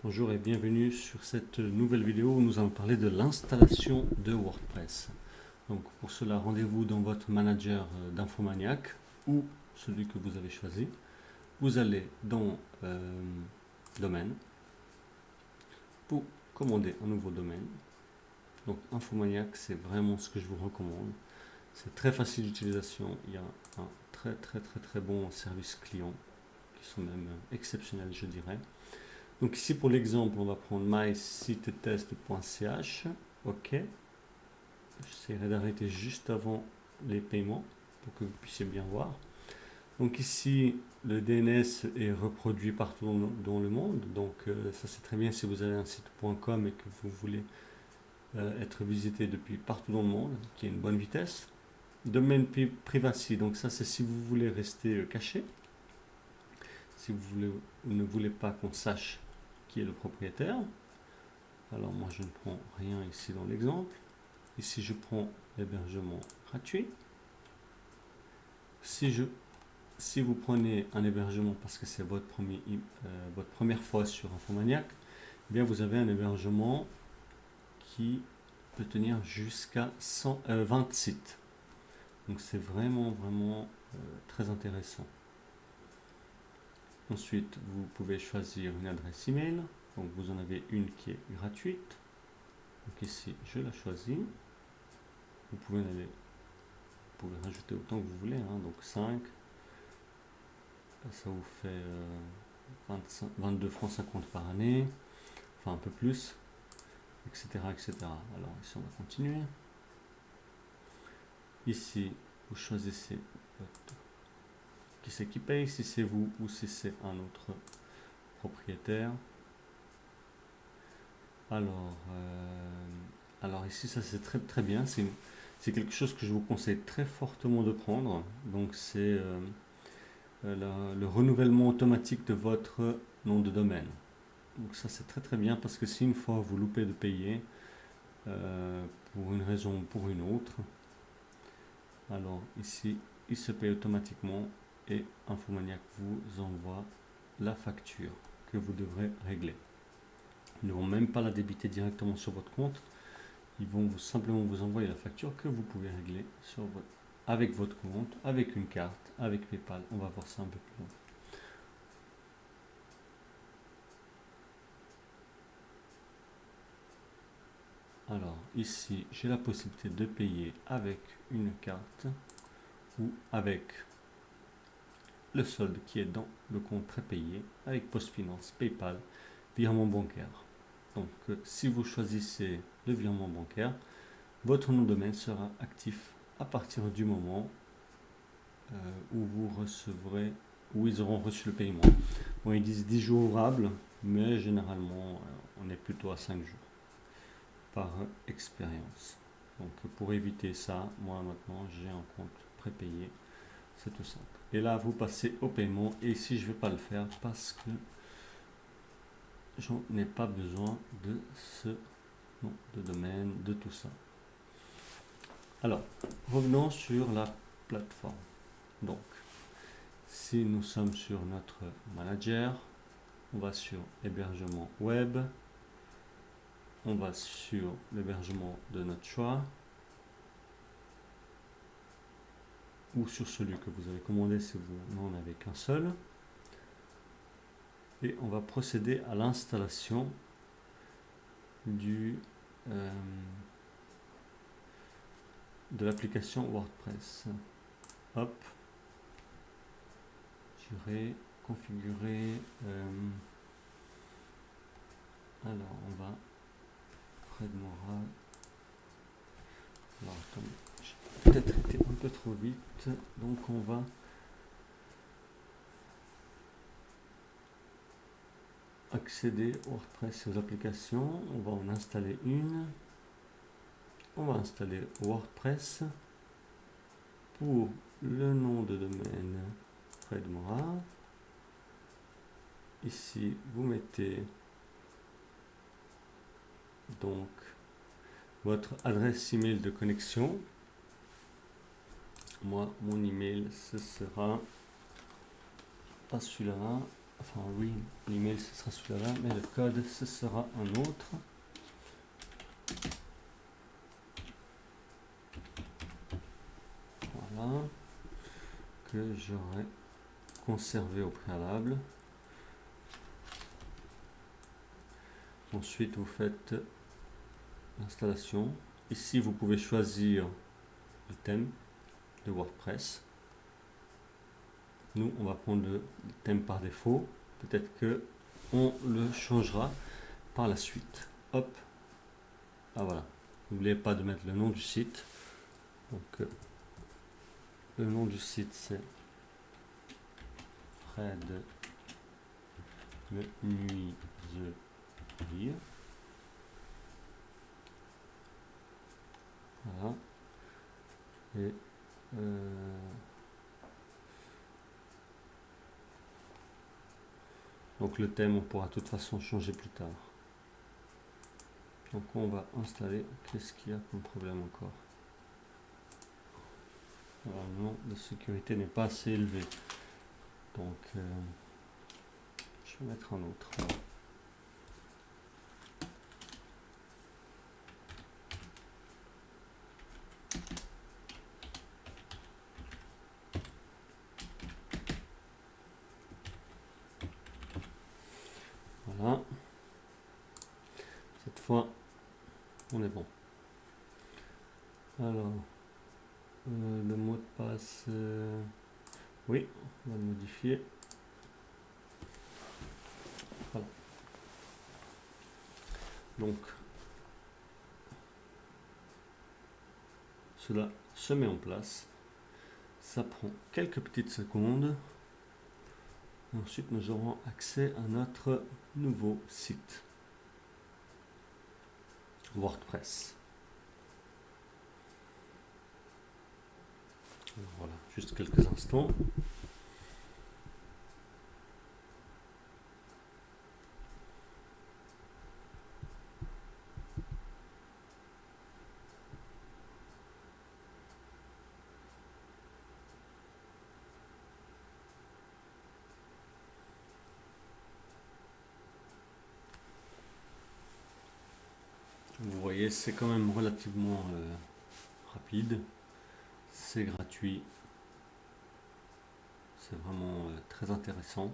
Bonjour et bienvenue sur cette nouvelle vidéo où nous allons parler de l'installation de WordPress. Donc pour cela, rendez-vous dans votre manager d'Infomaniac ou celui que vous avez choisi. Vous allez dans Domaine, vous commandez un nouveau domaine. Donc Infomaniac, c'est vraiment ce que je vous recommande. C'est très facile d'utilisation, il y a un très bon service client qui sont même exceptionnels, je dirais. Donc ici pour l'exemple, on va prendre mysite-test.ch. OK. J'essaierai d'arrêter juste avant les paiements pour que vous puissiez bien voir. Donc ici, le DNS est reproduit partout dans le monde. Donc ça c'est très bien si vous avez un site .com et que vous voulez être visité depuis partout dans le monde, qui a une bonne vitesse. Domaine privacy, donc ça c'est si vous voulez rester caché. Si vous ne voulez pas qu'on sache qui est le propriétaire. Alors moi je ne prends rien ici dans l'exemple. Ici je prends l'hébergement gratuit. Si vous prenez un hébergement parce que c'est votre première fois sur Infomaniac, eh bien vous avez un hébergement qui peut tenir jusqu'à 20 sites. Donc c'est vraiment très intéressant. Ensuite, vous pouvez choisir une adresse email. Donc vous en avez une qui est gratuite. Donc ici, je la choisis. Vous pouvez rajouter autant que vous voulez. Donc 5. Ça vous fait 22 francs 50 par année. Enfin un peu plus. Etc. Alors ici, on va continuer. Ici, vous choisissez qui c'est qui paye, si c'est vous ou si c'est un autre propriétaire. Alors ici, ça c'est très bien. C'est quelque chose que je vous conseille très fortement de prendre. Donc c'est le renouvellement automatique de votre nom de domaine. Donc ça c'est très bien parce que si une fois vous loupez de payer pour une raison ou pour une autre, alors ici il se paye automatiquement et Infomaniac vous envoie la facture que vous devrez régler. Ils ne vont même pas la débiter directement sur votre compte. Ils vont simplement vous envoyer la facture que vous pouvez régler avec votre compte, avec une carte, avec PayPal. On va voir ça un peu plus loin. Alors ici, j'ai la possibilité de payer avec une carte ou avec le solde qui est dans le compte prépayé, avec PostFinance, PayPal, virement bancaire. Donc si vous choisissez le virement bancaire, votre nom de domaine sera actif à partir du moment où ils auront reçu le paiement. Bon, ils disent 10 jours ouvrables, mais généralement on est plutôt à 5 jours par expérience. Donc pour éviter ça, moi maintenant j'ai un compte prépayé, c'est tout simple. Et là vous passez au paiement, et ici je ne vais pas le faire parce que j'en ai pas besoin de ce nom de domaine, de tout ça. Alors, revenons sur la plateforme. Donc, si nous sommes sur notre manager, on va sur hébergement web, on va sur l'hébergement de notre choix, ou sur celui que vous avez commandé si vous n'en avez qu'un seul. Et on va procéder à l'installation de l'application WordPress. Hop, j'irai configurer. Alors on va Fred Moral. Alors attendez, j'ai peut-être été un peu trop vite, donc on va accéder au WordPress et aux applications. On va en installer une. On va installer WordPress. Pour le nom de domaine Fred Moral. Ici, vous mettez donc votre adresse email de connexion. Moi, mon email, ce sera pas celui-là. enfin oui, l'email ce sera celui-là, mais le code ce sera un autre. Voilà, que j'aurais conservé au préalable. Ensuite, vous faites l'installation. Ici, vous pouvez choisir le thème de WordPress. Nous, on va prendre le thème par défaut. Peut-être que on le changera par la suite. Hop. Ah voilà. N'oubliez pas de mettre le nom du site. Donc, le nom du site, c'est Fred Menuiserie. Voilà. Et donc le thème, on pourra de toute façon changer plus tard. Donc on va installer. Qu'est-ce qu'il y a comme problème encore? Alors, le nom de sécurité n'est pas assez élevé. Donc je vais mettre un autre. Voilà. Cette fois, on est bon. Alors, le mot de passe, oui, on va le modifier. Voilà. Donc, cela se met en place. Ça prend quelques petites secondes. Ensuite, nous aurons accès à notre nouveau site WordPress. Voilà, juste quelques instants. Vous voyez, c'est quand même relativement rapide. C'est gratuit. C'est vraiment très intéressant.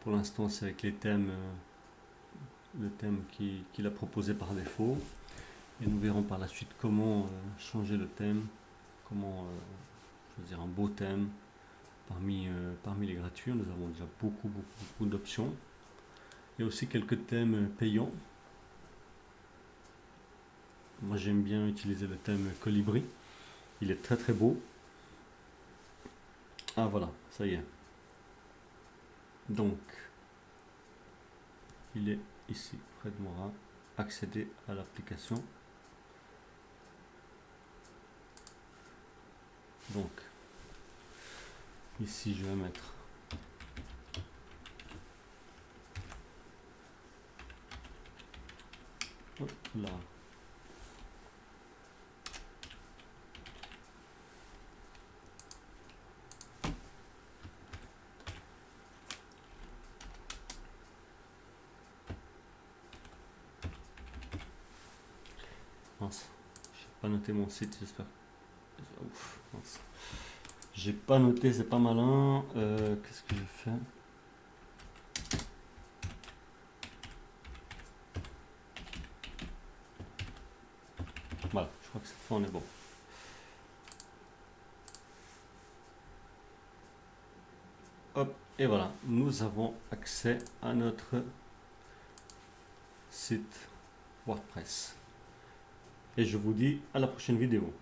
Pour l'instant, c'est avec les thèmes, le thème qu'il a proposé par défaut. Et nous verrons par la suite comment changer le thème, comment choisir un beau thème parmi les gratuits. Nous avons déjà beaucoup d'options. Il y a aussi quelques thèmes payants. Moi, j'aime bien utiliser le thème Colibri. Il est très beau. Ah voilà, ça y est. Donc, il est ici, près de moi. Accéder à l'application. Donc, ici, je vais mettre là. Mince, j'ai pas noté mon site, j'espère. Ouf, mince. J'ai pas noté, c'est pas malin. Qu'est-ce que j'ai fait? Voilà, je crois que cette fois on est bon. Hop, et voilà, nous avons accès à notre site WordPress. Et je vous dis à la prochaine vidéo.